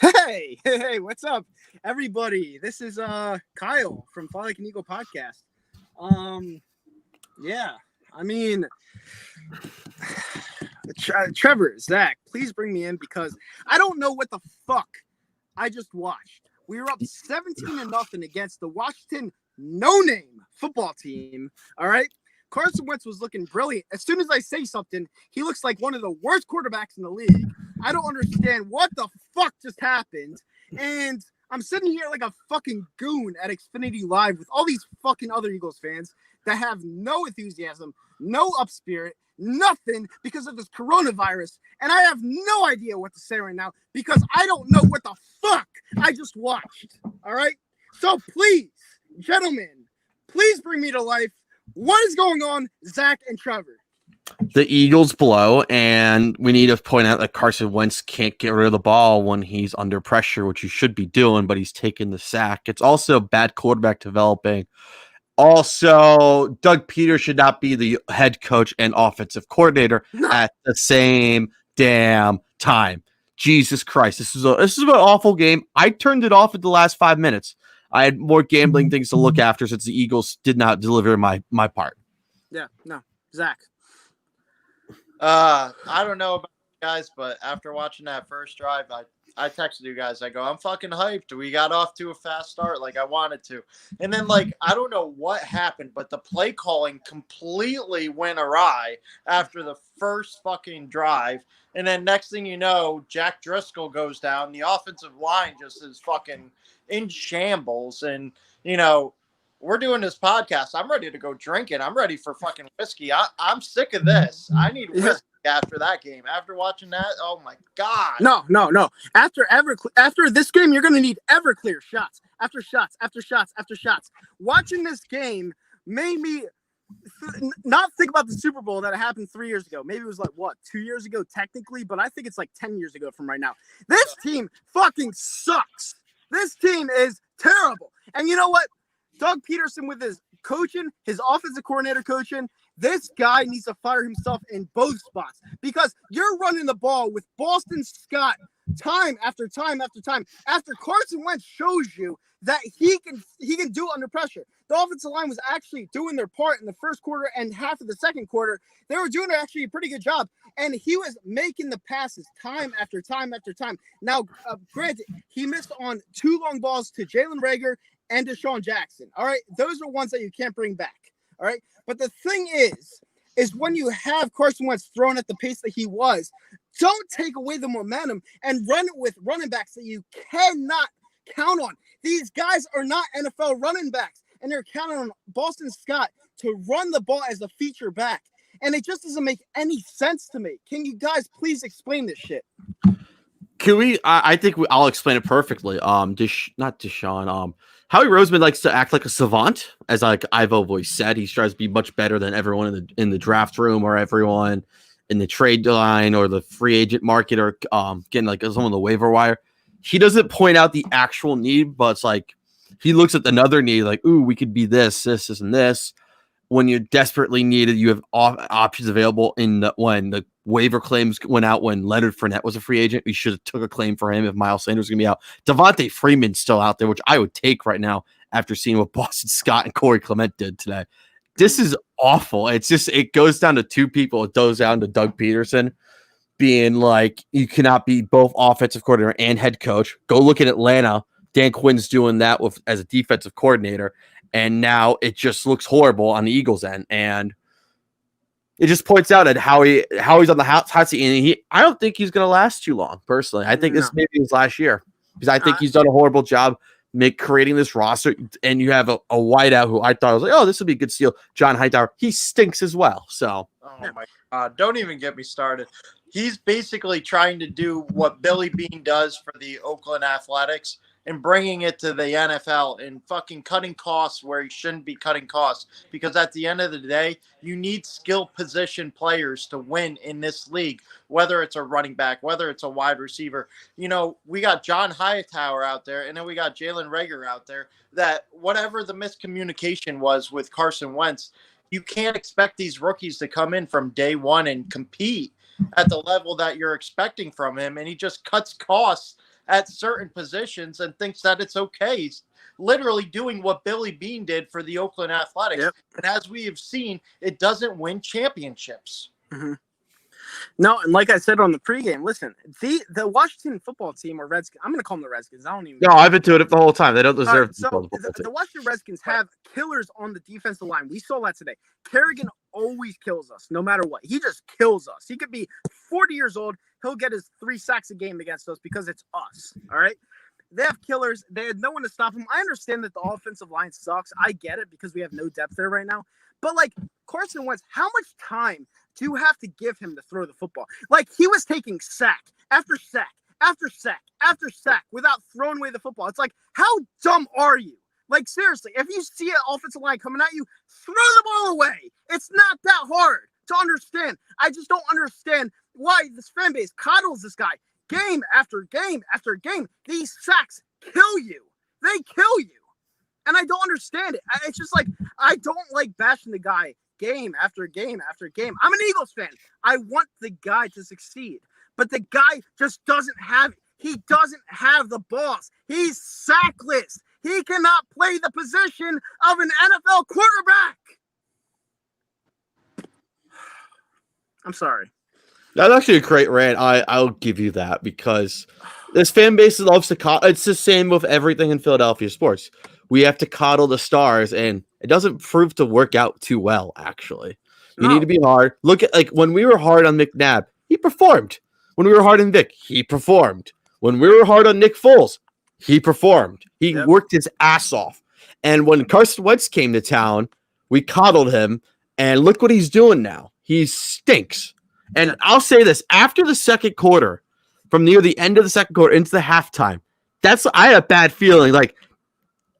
Hey, what's up, everybody? This is Kyle from Fall Like an Eagle podcast. Um, yeah, I mean, Trevor, Zach, please bring me in because I don't know what the fuck I just watched. We were up 17-0 against the Washington no-name football team. All right. Carson Wentz was looking brilliant. As soon as I say something, he looks like one of the worst quarterbacks in the league. I don't understand what the fuck just happened. And I'm sitting here like a fucking goon at Xfinity Live with all these fucking other Eagles fans that have no enthusiasm, no up spirit, nothing because of this coronavirus. And I have no idea what to say right now because I don't know what the fuck I just watched. All right. So please, gentlemen, please bring me to life. What is going on, Zach and Trevor? The Eagles blow, and we need to point out that Carson Wentz can't get rid of the ball when he's under pressure, which he should be doing, but he's taking the sack. It's also bad quarterback developing. Also, Doug Peters should not be the head coach and offensive coordinator at the same damn time. Jesus Christ, this is an awful game. I turned it off at the last 5 minutes. I had more gambling things to look after since the Eagles did not deliver my part. Yeah, no. Zach. I don't know about you guys, but after watching that first drive, I texted you guys. I go, I'm fucking hyped. We got off to a fast start like I wanted to. And then, I don't know what happened, but the play calling completely went awry after the first fucking drive. And then next thing you know, Jack Driscoll goes down. The offensive line just is fucking in shambles. And, we're doing this podcast. I'm ready to go drinking. I'm ready for fucking whiskey. I'm sick of this. I need whiskey after that game. After watching that, oh my God. No. After this game, you're going to need Everclear shots after shots after shots after shots. Watching this game made me not think about the Super Bowl that happened 3 years ago. Maybe it was 2 years ago technically, but I think it's 10 years ago from right now. This team fucking sucks. This team is terrible. And you know what? Doug Peterson with his coaching, his offensive coordinator coaching, this guy needs to fire himself in both spots because you're running the ball with Boston Scott time after time after time. After Carson Wentz shows you that he can do it under pressure. The offensive line was actually doing their part in the first quarter and half of the second quarter. They were doing actually a pretty good job, and he was making the passes time after time after time. Now, granted, he missed on 2 long balls to Jalen Reagor and Deshaun Jackson. All right, those are ones that you can't bring back. All right, but the thing is when you have Carson Wentz thrown at the pace that he was, don't take away the momentum and run it with running backs that you cannot count on. These guys are not NFL running backs, and they're counting on Boston Scott to run the ball as a feature back. And it just doesn't make any sense to me. Can you guys please explain this shit? Can we? I think I'll explain it perfectly. Not Deshaun. Howie Roseman likes to act like a savant, as I've always said. He tries to be much better than everyone in the draft room or everyone in the trade line or the free agent market or getting someone on the waiver wire. He doesn't point out the actual need, but it's he looks at another need, ooh, we could be this, and this. When you're desperately needed, you have options available when the waiver claims went out when Leonard Fournette was a free agent. We should have took a claim for him if Miles Sanders was going to be out. Devontae Freeman's still out there, which I would take right now after seeing what Boston Scott and Corey Clement did today. This is awful. It goes down to 2 people. It goes down to Doug Peterson being you cannot be both offensive coordinator and head coach. Go look at Atlanta. Dan Quinn's doing that as a defensive coordinator. And now it just looks horrible on the Eagles' end. And it just points out at how he's on the hot seat. And I don't think he's going to last too long, personally. I think this maybe his last year. Because I think he's done a horrible job creating this roster. And you have a wideout who I thought was this would be a good steal. John Hightower. He stinks as well. So. Oh, my God. Don't even get me started. He's basically trying to do what Billy Beane does for the Oakland Athletics and bringing it to the NFL and fucking cutting costs where he shouldn't be cutting costs. Because at the end of the day, you need skill position players to win in this league, whether it's a running back, whether it's a wide receiver. We got John Hightower out there, and then we got Jalen Reagor out there, that whatever the miscommunication was with Carson Wentz, you can't expect these rookies to come in from day one and compete at the level that you're expecting from him. And he just cuts costs at certain positions and thinks that it's okay. He's literally doing what Billy Beane did for the Oakland Athletics. Yep. And as we have seen, it doesn't win championships. Mm-hmm. No, and like I said on the pregame, listen, the Washington football team or Redskins, I'm going to call them the Redskins. I don't even No, I've been doing it the whole time. They don't deserve to be called the Washington Redskins have killers on the defensive line. We saw that today. Kerrigan always kills us, no matter what. He just kills us. He could be 40 years old. He'll get his 3 sacks a game against us because it's us, all right? They have killers. They had no one to stop him. I understand that the offensive line sucks. I get it because we have no depth there right now. But, like, Carson Wentz, how much time do you have to give him to throw the football? Like, he was taking sack after sack after sack after sack without throwing away the football. It's like, how dumb are you? Like, seriously, if you see an offensive line coming at you, throw the ball away. It's not that hard to understand. I just don't understand why this fan base coddles this guy game after game after game. These sacks kill you. They kill you. And I don't understand it. It's just like, I don't like bashing the guy game after game after game. I'm an Eagles fan. I want the guy to succeed. But the guy just doesn't have it. He doesn't have the balls. He's sackless. He cannot play the position of an NFL quarterback. I'm sorry. That's actually a great rant. I'll give you that because this fan base loves to coddle. It's the same with everything in Philadelphia sports. We have to coddle the stars, and it doesn't prove to work out too well, actually. You need to be hard. Look at, like, when we were hard on McNabb, he performed. When we were hard on Vic, he performed. When we were hard on Nick Foles, he performed. He worked his ass off. And when Carson Wentz came to town, we coddled him, and look what he's doing now. He stinks. And I'll say this, after the second quarter, from near the end of the second quarter into the halftime, I had a bad feeling. Like,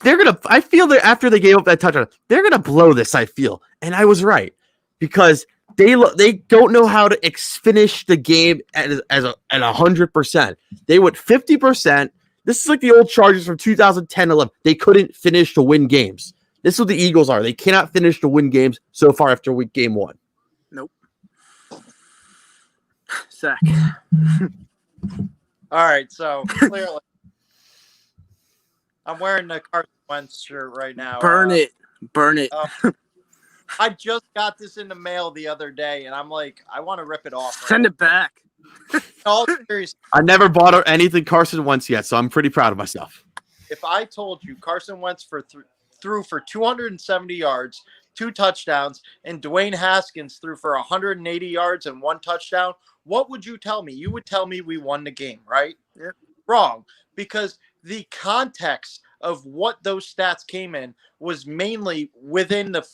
I feel that after they gave up that touchdown, they're going to blow this, I feel. And I was right. Because they don't know how to finish the game at 100%. They went 50%. This is like the old Chargers from 2010-11. They couldn't finish to win games. This is what the Eagles are. They cannot finish to win games so far after game 1. Nope. Sack. All right, so clearly, I'm wearing the Carson Wentz shirt right now. Burn it. I just got this in the mail the other day, and I'm like, I want to rip it off. Send it back. All serious. I never bought anything Carson Wentz yet, so I'm pretty proud of myself. If I told you Carson Wentz threw for 270 yards, 2 touchdowns, and Dwayne Haskins threw for 180 yards and 1 touchdown, what would you tell me? You would tell me we won the game, right? Yep. Wrong, because the context of what those stats came in was mainly within the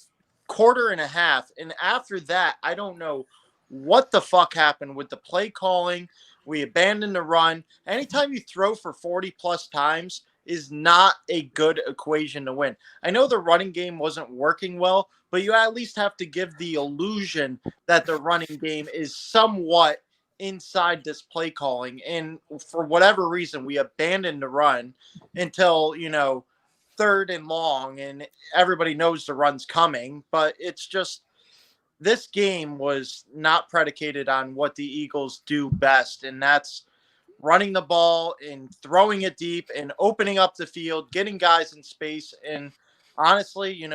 quarter and a half. And after that, I don't know what the fuck happened with the play calling. We abandoned the run. Anytime you throw for 40 plus times is not a good equation to win. I know the running game wasn't working well, but you at least have to give the illusion that the running game is somewhat inside this play calling. And for whatever reason, we abandoned the run until, 3rd and long, and everybody knows the run's coming. But it's just, this game was not predicated on what the Eagles do best, and that's running the ball and throwing it deep and opening up the field, getting guys in space. And honestly,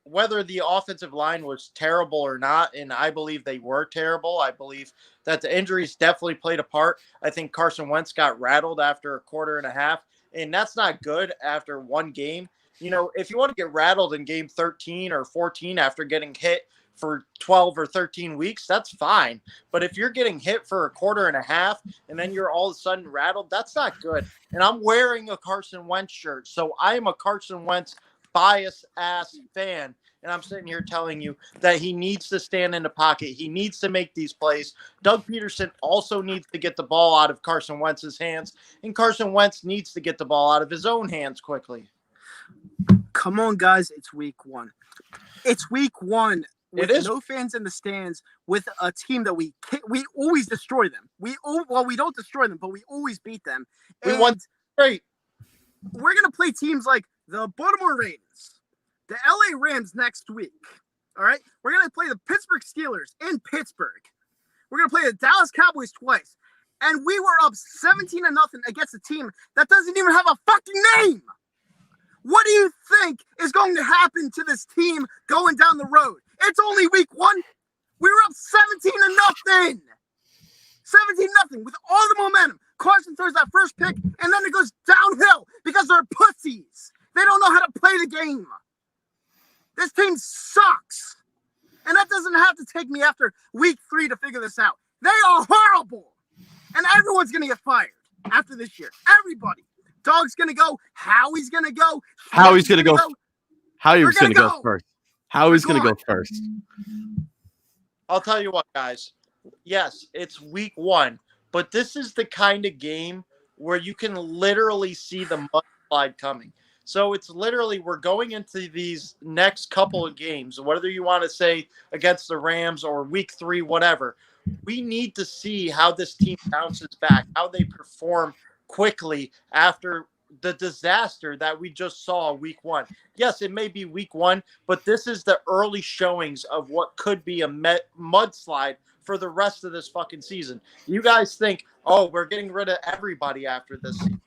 whether the offensive line was terrible or not, and I believe they were terrible, I believe that the injuries definitely played a part. I think Carson Wentz got rattled after a quarter and a half, and that's not good after one game. If you want to get rattled in game 13 or 14 after getting hit for 12 or 13 weeks, that's fine. But if you're getting hit for a quarter and a half and then you're all of a sudden rattled, that's not good. And I'm wearing a Carson Wentz shirt, so I am a Carson Wentz bias ass fan. And I'm sitting here telling you that he needs to stand in the pocket. He needs to make these plays. Doug Peterson also needs to get the ball out of Carson Wentz's hands, and Carson Wentz needs to get the ball out of his own hands quickly. Come on, guys. It's week 1. It's week 1. With no fans in the stands, with a team that we always destroy them. We don't destroy them, but we always beat them. We won straight. We're gonna play teams like the Baltimore Ravens, the LA Rams next week. All right, we're gonna play the Pittsburgh Steelers in Pittsburgh. We're gonna play the Dallas Cowboys twice. and we were up 17-0 against a team that doesn't even have a fucking name. What do you think is going to happen to this team going down the road? It's only week 1. We were up 17-0. 17-0 with all the momentum. Carson throws that first pick, and then it goes downhill because they're pussies. They don't know how to play the game. This team sucks. And that doesn't have to take me after week 3 to figure this out. They are horrible. And everyone's going to get fired after this year. Everybody. Dog's going to go. Howie's going to go. Howie's going to go. Howie's going to go first. Howie's going to go first. I'll tell you what, guys. Yes, it's week 1, but this is the kind of game where you can literally see the mudslide coming. So it's literally we're going into these next couple of games, whether you want to say against the Rams or week 3, whatever. We need to see how this team bounces back, how they perform quickly after the disaster that we just saw week 1. Yes, it may be week 1, but this is the early showings of what could be a mudslide for the rest of this fucking season. You guys think, oh, we're getting rid of everybody after this season.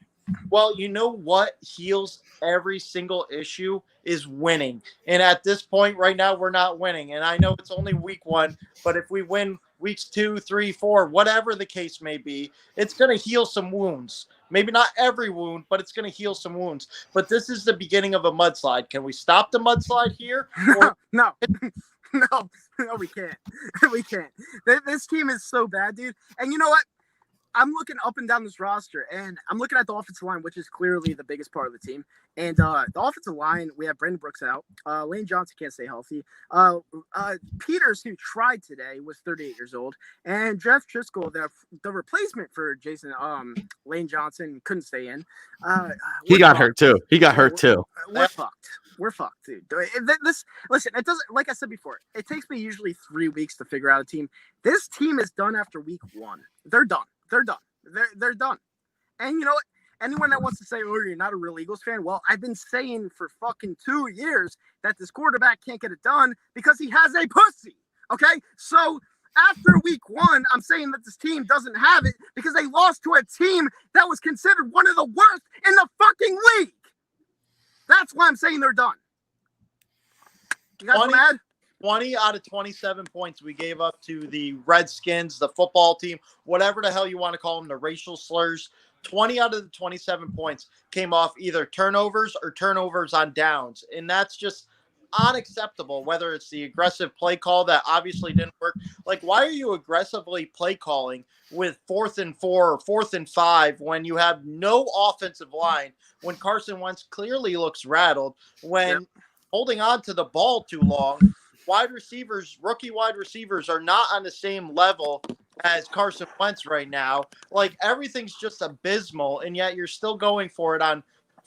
Well, you know what heals every single issue is winning. And at this point right now, we're not winning. And I know it's only week 1, but if we win weeks 2, 3, 4, whatever the case may be, it's going to heal some wounds. Maybe not every wound, but it's going to heal some wounds. But this is the beginning of a mudslide. Can we stop the mudslide here? No. No, we can't. We can't. This team is so bad, dude. And you know what? I'm looking up and down this roster, and I'm looking at the offensive line, which is clearly the biggest part of the team. And the offensive line, we have Brandon Brooks out. Lane Johnson can't stay healthy. Peters, who tried today, was 38 years old. And Jeff Driscoll, the replacement for Jason Lane Johnson, couldn't stay in. He got hurt too. We're fucked. We're fucked, dude. Listen, it doesn't, like I said before, it takes me usually 3 weeks to figure out a team. This team is done after week 1. They're done. They're done. And you know what? Anyone that wants to say, oh, you're not a real Eagles fan, well, I've been saying for fucking 2 years that this quarterback can't get it done because he has a pussy. Okay? So after week 1, I'm saying that this team doesn't have it because they lost to a team that was considered one of the worst in the fucking league. That's why I'm saying they're done. You guys want to add? 20 out of 27 points we gave up to the Redskins, the football team, whatever the hell you want to call them, the racial slurs. 20 out of the 27 points came off either turnovers or turnovers on downs. And that's just unacceptable, whether it's the aggressive play call that obviously didn't work. Like, why are you aggressively play calling with 4th and 4 or 4th and 5 when you have no offensive line, when Carson Wentz clearly looks rattled, when holding on to the ball too long? Rookie wide receivers are not on the same level as Carson Wentz right now. Like, everything's just abysmal, and yet you're still going for it on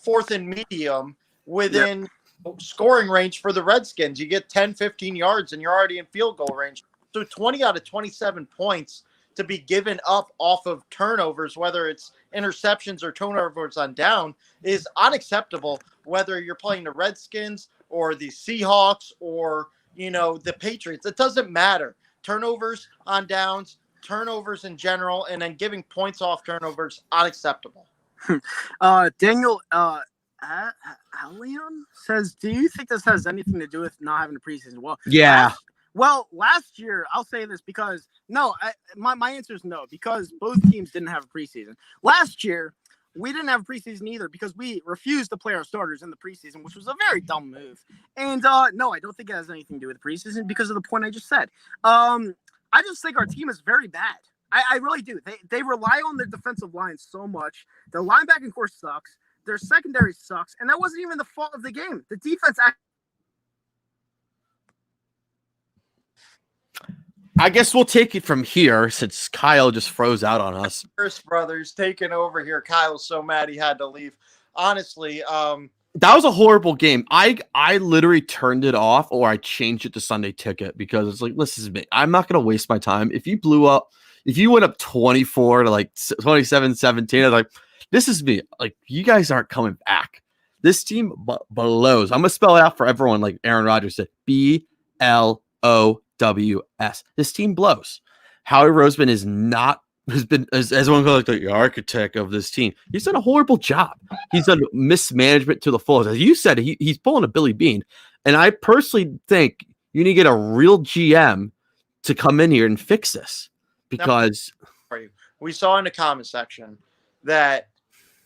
4th and medium within scoring range for the Redskins. You get 10, 15 yards, and you're already in field goal range. So 20 out of 27 points to be given up off of turnovers, whether it's interceptions or turnovers on down, is unacceptable, whether you're playing the Redskins or the Seahawks or the Patriots. It doesn't matter. Turnovers on downs, turnovers in general, and then giving points off turnovers, unacceptable. Daniel Leon says, do you think this has anything to do with not having a preseason? Well, yeah. Last year, I'll say this because my answer is no, because both teams didn't have a preseason. Last year, we didn't have a preseason either because we refused to play our starters in the preseason, which was a very dumb move. And no, I don't think it has anything to do with the preseason because of the point I just said. I just think our team is very bad. I really do. They rely on their defensive line so much. Their linebacking core sucks. Their secondary sucks. And that wasn't even the fault of the game. The defense I guess we'll take it from here since Kyle just froze out on us. Chris Brothers taking over here. Kyle's so mad he had to leave. Honestly, that was a horrible game. I literally turned it off or I changed it to Sunday Ticket because it's like, listen to me. I'm not going to waste my time. If you went up 24 to like 27-17, I was like, this is me. Like, you guys aren't coming back. This team blows. I'm going to spell it out for everyone like Aaron Rodgers said. BLOWS. This team blows. Howie Roseman is not has been, as everyone calls like the architect of this team. He's done a horrible job. He's done mismanagement to the fullest. As you said, he's pulling a Billy Bean. And I personally think you need to get a real GM to come in here and fix this because we saw in the comment section that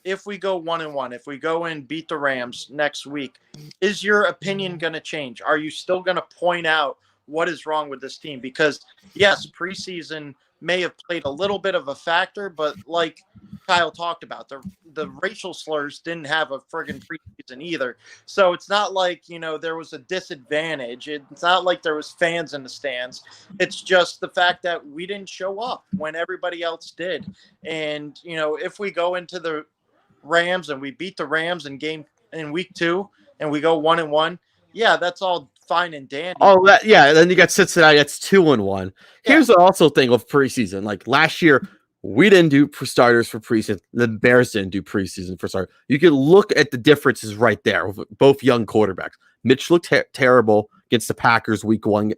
if we go 1-1, if we go and beat the Rams next week, is your opinion going to change? Are you still going to point out what is wrong with this team? Because yes, preseason may have played a little bit of a factor, but like Kyle talked about, the racial slurs didn't have a friggin' preseason either. So it's not like, there was a disadvantage. It's not like there was fans in the stands. It's just the fact that we didn't show up when everybody else did. And, if we go into the Rams and we beat the Rams in week 2 and we go 1-1, yeah, that's all fine and dandy. Oh, then you got Cincinnati. That's 2-1. Here's the also thing of preseason. Like last year, we didn't do starters for preseason. The Bears didn't do preseason for starters. You can look at the differences right there with both young quarterbacks. Mitch looked terrible against the Packers week 1,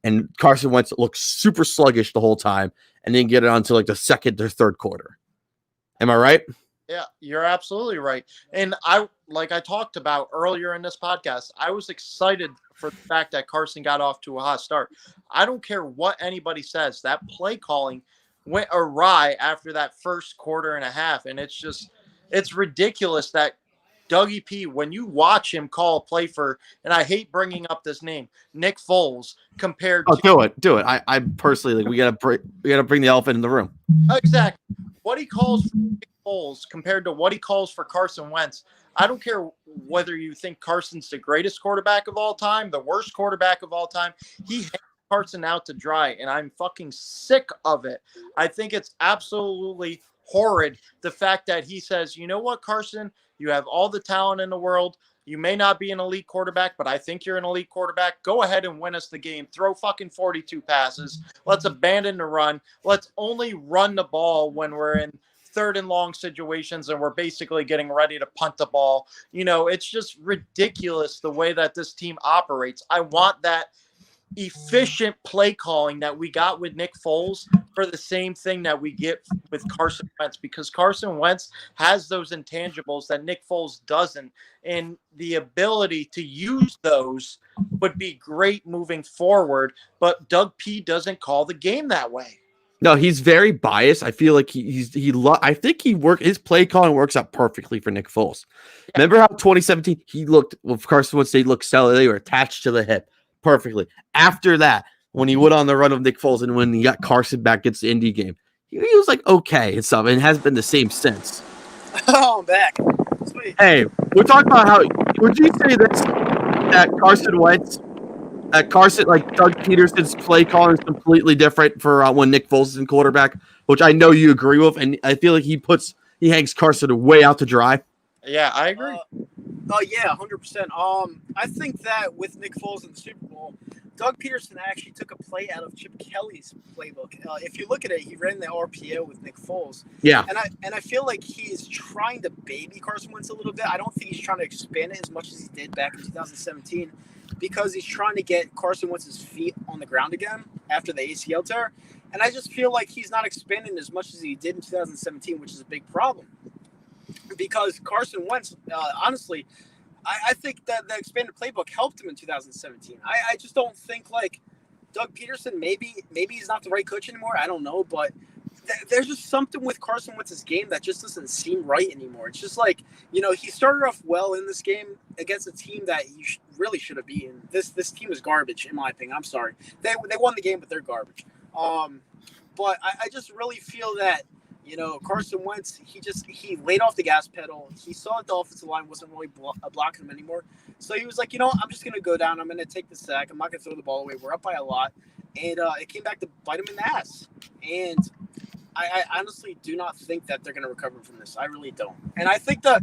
and Carson Wentz looked super sluggish the whole time, and then get it onto like the second or third quarter. Am I right? Yeah, you're absolutely right. And I talked about earlier in this podcast, I was excited for the fact that Carson got off to a hot start. I don't care what anybody says. That play calling went awry after that first quarter and a half. And it's ridiculous that Dougie P, when you watch him call a play for, and I hate bringing up this name, Nick Foles, compared to. Do it. I personally, we gotta bring the elephant in the room. Exactly. What he calls for Nick Foles compared to what he calls for Carson Wentz. I don't care whether you think Carson's the greatest quarterback of all time, the worst quarterback of all time. He hangs Carson out to dry, and I'm fucking sick of it. I think it's absolutely horrid, the fact that he says, you know what, Carson, you have all the talent in the world. You may not be an elite quarterback, but I think you're an elite quarterback. Go ahead and win us the game. Throw fucking 42 passes. Let's abandon the run. Let's only run the ball when we're in third and long situations and we're basically getting ready to punt the ball. It's just ridiculous the way that this team operates. I want that efficient play calling that we got with Nick Foles for the same thing that we get with Carson Wentz, because Carson Wentz has those intangibles that Nick Foles doesn't, and the ability to use those would be great moving forward, but Doug P doesn't call the game that way. No, he's very biased. I feel like I think his play calling works out perfectly for Nick Foles. Yeah. Remember how 2017 he looked with Carson Wentz, they looked solid, they were attached to the hip perfectly. After that, when he went on the run of Nick Foles and when he got Carson back against the Indy game, he was like okay and stuff, and has been the same since. Oh, I'm back. Sweet. Hey, we're talking about how would you say this that Carson Wentz, like Doug Peterson's play calling is completely different for when Nick Foles is in quarterback, which I know you agree with, and I feel like he hangs Carson way out to dry. Yeah, I agree. Yeah, 100%. I think that with Nick Foles in the Super Bowl, Doug Peterson actually took a play out of Chip Kelly's playbook. If you look at it, he ran the RPO with Nick Foles. Yeah. And I feel like he is trying to baby Carson Wentz a little bit. I don't think he's trying to expand it as much as he did back in 2017, because he's trying to get Carson Wentz's feet on the ground again after the ACL tear. And I just feel like he's not expanding as much as he did in 2017, which is a big problem. Because Carson Wentz, honestly, I think that the expanded playbook helped him in 2017. I just don't think, like, Doug Peterson, maybe he's not the right coach anymore. I don't know, but there's just something with Carson Wentz's game that just doesn't seem right anymore. It's just like, he started off well in this game against a team that you really should have beaten. This team is garbage, in my opinion. I'm sorry. They won the game, but they're garbage. But I just really feel that, Carson Wentz, he laid off the gas pedal. He saw that the offensive line wasn't really blocking him anymore. So he was like, I'm just going to go down. I'm going to take the sack. I'm not going to throw the ball away. We're up by a lot. And it came back to bite him in the ass. And I honestly do not think that they're going to recover from this. I really don't. And I think the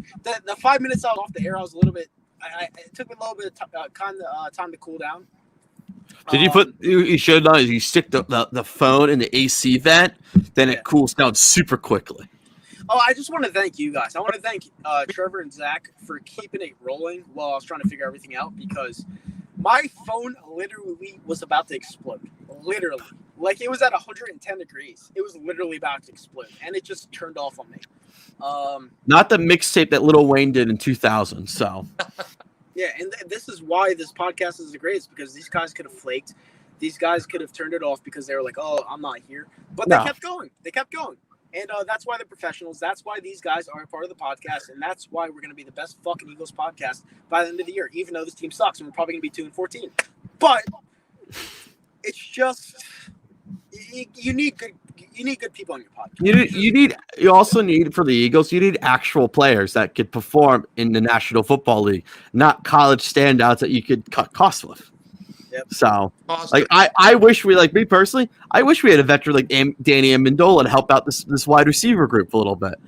5 minutes I was off the air, I was a little bit – it took me a little bit of time to cool down. Did you should know you stick the phone in the AC vent, then it cools down super quickly. Oh, I just want to thank you guys. I want to thank Trevor and Zach for keeping it rolling while I was trying to figure everything out, because my phone literally was about to explode. Literally. Like, it was at 110 degrees. It was literally about to explode, and it just turned off on me. Not the mixtape that Lil Wayne did in 2000. So yeah, and this is why this podcast is the greatest, because these guys could have flaked. These guys could have turned it off because they were like, "Oh, I'm not here," but they kept going. They kept going, and that's why they're professionals. That's why these guys are a part of the podcast, and that's why we're going to be the best fucking Eagles podcast by the end of the year. Even though this team sucks, and we're probably going to be 2-14, but it's just you need good people on your podcast. You also need, for the Eagles, you need actual players that could perform in the National Football League, not college standouts that you could cut costs with. Yep. So, like, I wish we, like, me personally, I wish we had a veteran like Danny Amendola to help out this wide receiver group a little bit.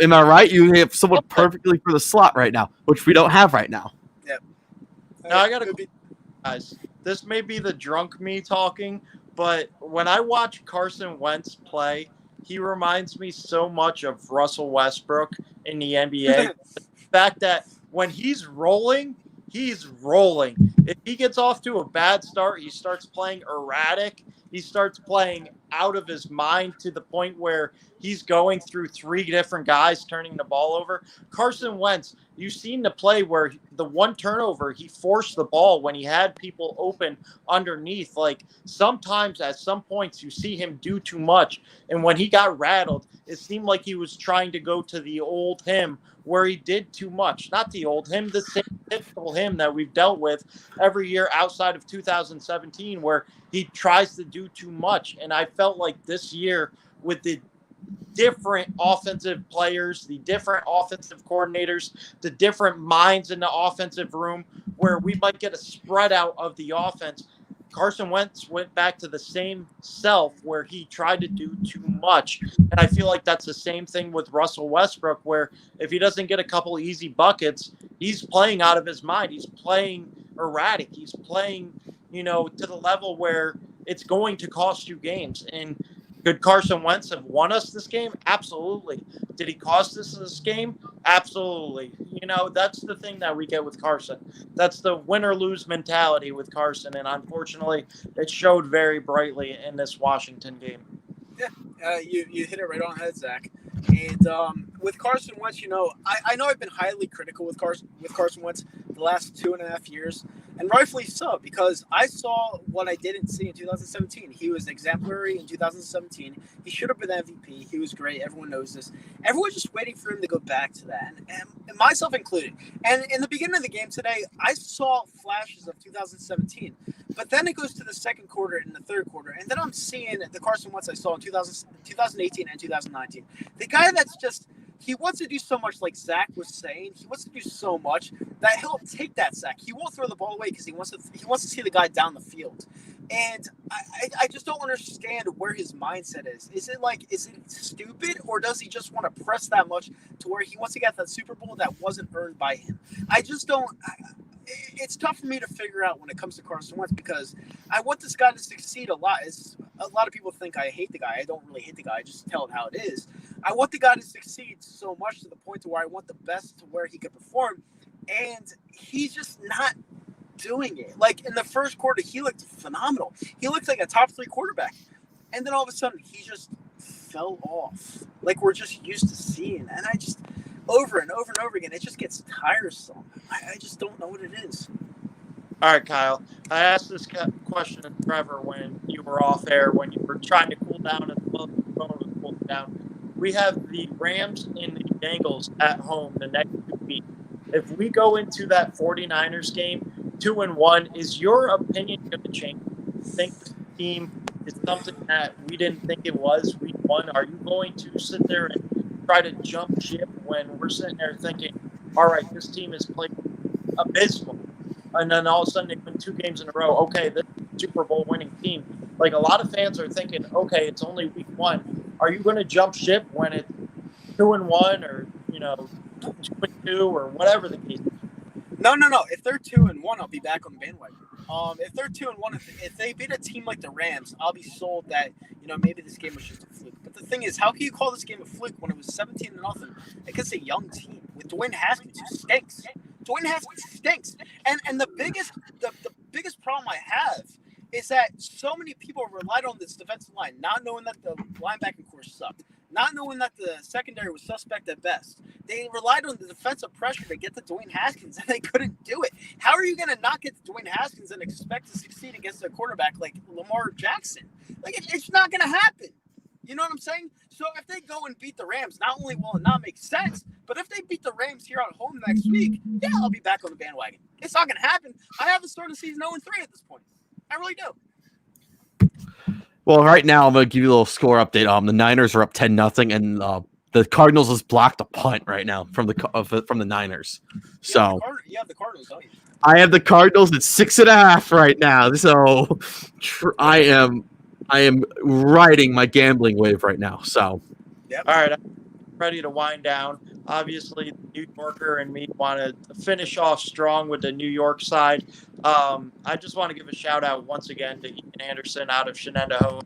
Am I right? You have someone perfectly for the slot right now, which we don't have right now. Yep. Now I gotta guys. This may be the drunk me talking, but when I watch Carson Wentz play, he reminds me so much of Russell Westbrook in the NBA. The fact that when he's rolling, he's rolling. If he gets off to a bad start, he starts playing erratic. He starts playing out of his mind to the point where he's going through 3 different guys turning the ball over. Carson Wentz, you've seen the play where the one turnover, he forced the ball when he had people open underneath. Like, sometimes at some points you see him do too much. And when he got rattled, it seemed like he was trying to go to the old him where he did too much. Not the old him, the same typical him that we've dealt with every year outside of 2017, where he tries to do too much. And I felt like this year, with the different offensive players, the different offensive coordinators, the different minds in the offensive room, where we might get a spread out of the offense, Carson Wentz went back to the same self where he tried to do too much. And I feel like that's the same thing with Russell Westbrook, where if he doesn't get a couple easy buckets, he's playing out of his mind. He's playing erratic. He's playing, to the level where it's going to cost you games. And could Carson Wentz have won us this game? Absolutely. Did he cost us this game? Absolutely. That's the thing that we get with Carson. That's the win or lose mentality with Carson, and unfortunately, it showed very brightly in this Washington game. Yeah, you hit it right on the head, Zach. And with Carson Wentz, I know I've been highly critical with Carson Wentz the last 2.5 years, and rightfully so, because I saw what I didn't see in 2017. He was exemplary in 2017. He should have been MVP. He was great. Everyone knows this. Everyone's just waiting for him to go back to that, and myself included. And in the beginning of the game today, I saw flashes of 2017, but then it goes to the second quarter and the third quarter, and then I'm seeing the Carson Wentz I saw in 2018 and 2019. The guy that's just, he wants to do so much, like Zach was saying. He wants to do so much that he'll take that sack. He won't throw the ball away because he wants to see the guy down the field. And I just don't understand where his mindset is. Is it stupid, or does he just want to press that much to where he wants to get that Super Bowl that wasn't earned by him? I just don't. It's tough for me to figure out when it comes to Carson Wentz, because I want this guy to succeed a lot. A lot of people think I hate the guy. I don't really hate the guy. I just tell him how it is. I want the guy to succeed so much to the point to where I want the best to where he could perform, and he's just not doing it. Like, in the first quarter, he looked phenomenal. He looked like a top 3 quarterback, and then all of a sudden, he just fell off, like we're just used to seeing. And I just, over and over and over again, it just gets tiresome. I just don't know what it is. All right, Kyle. I asked this question to Trevor when you were off air, when you were trying to cool down and the phone was cooling down. We have the Rams and the Bengals at home the next 2 weeks. If we go into that 49ers game 2-1, is your opinion going to change? Think the team is something that we didn't think it was week 1? Are you going to sit there and try to jump ship when we're sitting there thinking, all right, this team is playing abysmal, and then all of a sudden they win 2 games in a row? Okay, this is a Super Bowl winning team. Like, a lot of fans are thinking, okay, it's only week 1. Are you going to jump ship when it's 2-1 or 2-2 or whatever the case is? No. If they're 2-1, I'll be back on the bandwagon. If they're 2-1, if they beat a team like the Rams, I'll be sold that maybe this game was just a fluke. But the thing is, how can you call this game a fluke when it was 17-0 against a young team with Dwayne Haskins, who stinks? Dwayne Haskins stinks. And the biggest problem I have is that so many people relied on this defensive line, not knowing that the linebacking core sucked, not knowing that the secondary was suspect at best. They relied on the defensive pressure to get to Dwayne Haskins, and they couldn't do it. How are you going to not get to Dwayne Haskins and expect to succeed against a quarterback like Lamar Jackson? Like, it's not going to happen. You know what I'm saying? So if they go and beat the Rams, not only will it not make sense, but if they beat the Rams here at home next week, yeah, I'll be back on the bandwagon. It's not going to happen. I have the start of the season 0-3 at this point. I really do. Well, right now I'm gonna give you a little score update. The Niners are up 10-0, and the Cardinals has blocked a punt right now from the Niners. So you have the Cardinals, don't you? I have the Cardinals at 6.5 right now. So I am riding my gambling wave right now. So all right, I'm ready to wind down. Obviously, the New Yorker and me want to finish off strong with the New York side. I just want to give a shout out once again to Ian Anderson out of Shenandoah,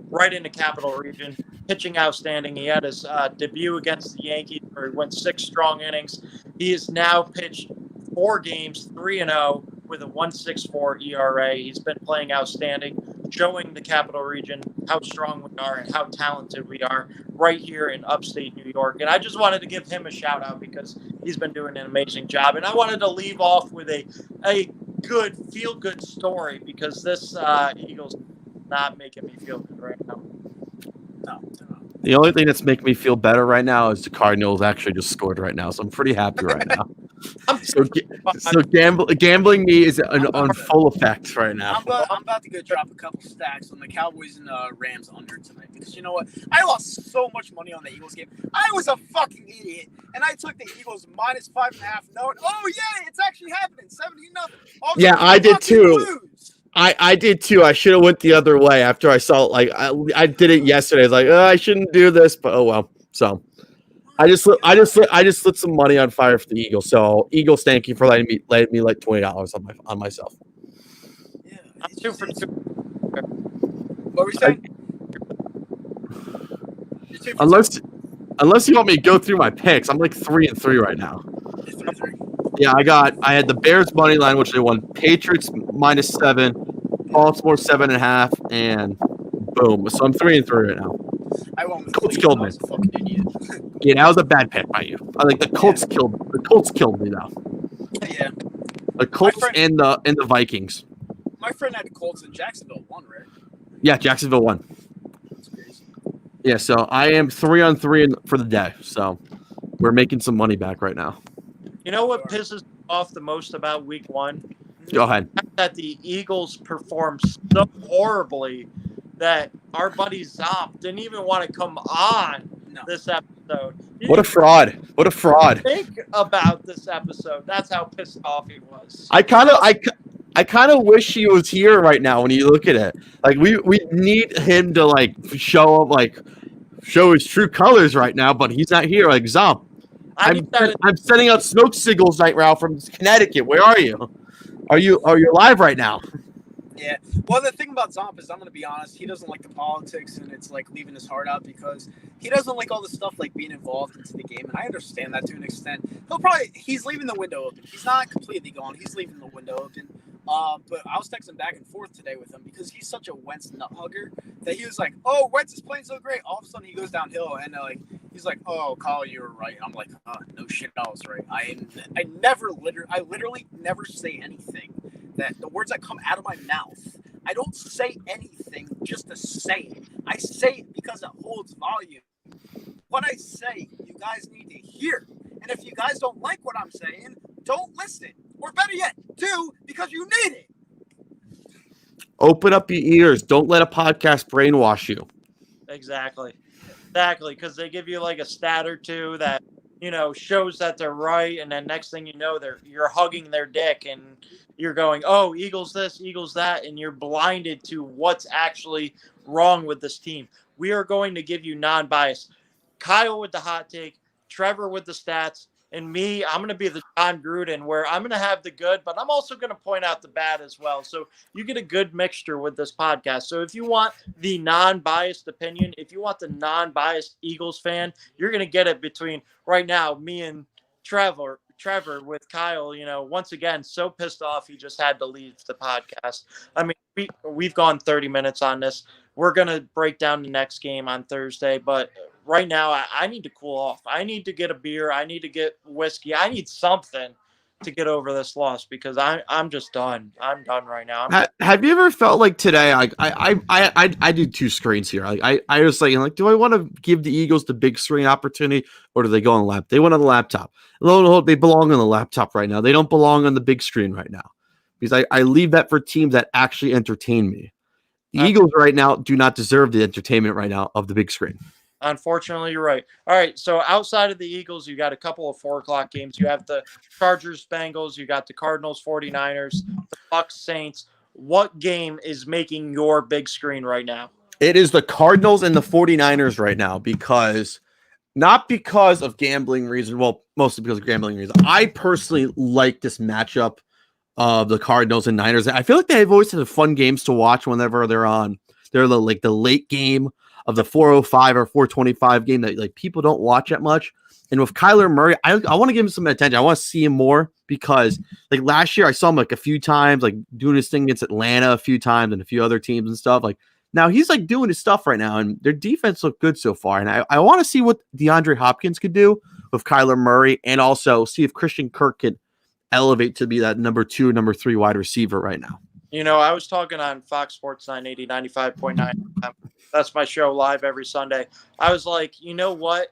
right in the Capital Region, pitching outstanding. He had his debut against the Yankees where he went 6 strong innings. He has now pitched 4 games, 3-0 with a 1.64 ERA. He's been playing outstanding, showing the Capital Region how strong we are and how talented we are right here in upstate New York. And I just wanted to give him a shout out because he's been doing an amazing job. And I wanted to leave off with a good, feel-good story because this Eagles is not making me feel good right now. No. the only thing that's making me feel better right now is the Cardinals actually just scored right now, so I'm pretty happy right now. So gambling me is on full effect right now. I'm about to go drop a couple stacks on the Cowboys and Rams under tonight because you know what? I lost so much money on the Eagles game. I was a fucking idiot, and I took the Eagles minus 5.5. Knowing, oh yeah, it's actually happening, 17-0. Yeah, I did too. I did too. I should have went the other way after I saw it. Like I did it yesterday. I was like, oh, I shouldn't do this, but oh well. So I just lit some money on fire for the Eagles. So Eagles, thank you for letting me like $20 on myself. Yeah, I'm 2 for 2. What were you saying? Unless you want me to go through my picks, I'm like 3-3 right now. 3-3. Yeah, I had the Bears money line, which they won. Patriots -7, Baltimore 7.5, and boom. So I'm 3-3 right now. I won with Colts killed me. I was a fucking idiot. Yeah, that was a bad pick by you. I think the Colts killed me though. Yeah. The Colts and the Vikings. My friend had the Colts and Jacksonville won, right? Yeah, Jacksonville won. That's crazy. Yeah, so I am 3-3 for the day. So we're making some money back right now. You know what pisses me off the most about week 1? Go ahead. That the Eagles performed so horribly that our buddy Zomp didn't even want to come on this episode. What a fraud. What a fraud. Think about this episode. That's how pissed off he was. I kind of wish he was here right now when you look at it. Like we need him to like show his true colors right now, but he's not here. Like Zomp. I'm sending out smoke signals right now from Connecticut. Where are you? Are you live right now? Yeah. Well, the thing about Zomp is, I'm going to be honest, he doesn't like the politics, and it's like leaving his heart out because he doesn't like all the stuff like being involved into the game, and I understand that to an extent. He's leaving the window open. He's not completely gone. He's leaving the window open. But I was texting back and forth today with him because he's such a Wentz nut hugger that he was like, "Oh, Wentz is playing so great." All of a sudden, he goes downhill, and he's like, "Oh, Kyle, you were right." I'm like, "No shit, I was right." I literally never say anything that the words that come out of my mouth. I don't say anything just to say it. I say it because it holds volume. What I say, you guys need to hear. And if you guys don't like what I'm saying, don't listen. Or better yet, do because you need it. Open up your ears. Don't let a podcast brainwash you. Exactly. Because they give you like a stat or two that, shows that they're right. And then next thing you know, you're hugging their dick and you're going, oh, Eagles this, Eagles that. And you're blinded to what's actually wrong with this team. We are going to give you non-bias. Kyle with the hot take, Trevor with the stats, and me, I'm going to be the John Gruden where I'm going to have the good, but I'm also going to point out the bad as well. So you get a good mixture with this podcast. So if you want the non-biased opinion, if you want the non-biased Eagles fan, you're going to get it between right now, me and Trevor Trevor with Kyle, once again, so pissed off he just had to leave the podcast. I mean, we've gone 30 minutes on this. We're going to break down the next game on Thursday, but right now I need to cool off. I need to get a beer. I need to get whiskey. I need something to get over this loss because I'm just done. I'm done right now. Have you ever felt like today? I do two screens here. I was like, do I want to give the Eagles the big screen opportunity or do they go on the lap? They went on the laptop. Lo and behold, they belong on the laptop right now. They don't belong on the big screen right now because I leave that for teams that actually entertain me. The Eagles right now do not deserve the entertainment right now of the big screen. Unfortunately, you're right. All right, so outside of the Eagles, you got a couple of 4 o'clock games. You have the Chargers, Bengals. You got the Cardinals, 49ers, the Bucks, Saints. What game is making your big screen right now? It is the Cardinals and the 49ers right now not because of gambling reasons. Well, mostly because of gambling reasons. I personally like this matchup of the Cardinals and Niners. I feel like they've always had fun games to watch whenever they're on. They're the late game of the 4:05 or 4:25 game that people don't watch that much. And with Kyler Murray, I want to give him some attention. I want to see him more because last year I saw him a few times, doing his thing against Atlanta a few times and a few other teams and stuff. Now he's doing his stuff right now, and their defense looked good so far. And I want to see what DeAndre Hopkins could do with Kyler Murray, and also see if Christian Kirk could elevate to be that number 2, number 3 wide receiver right now. I was talking on Fox Sports 980, 95.9. That's my show live every Sunday. I was like, you know what?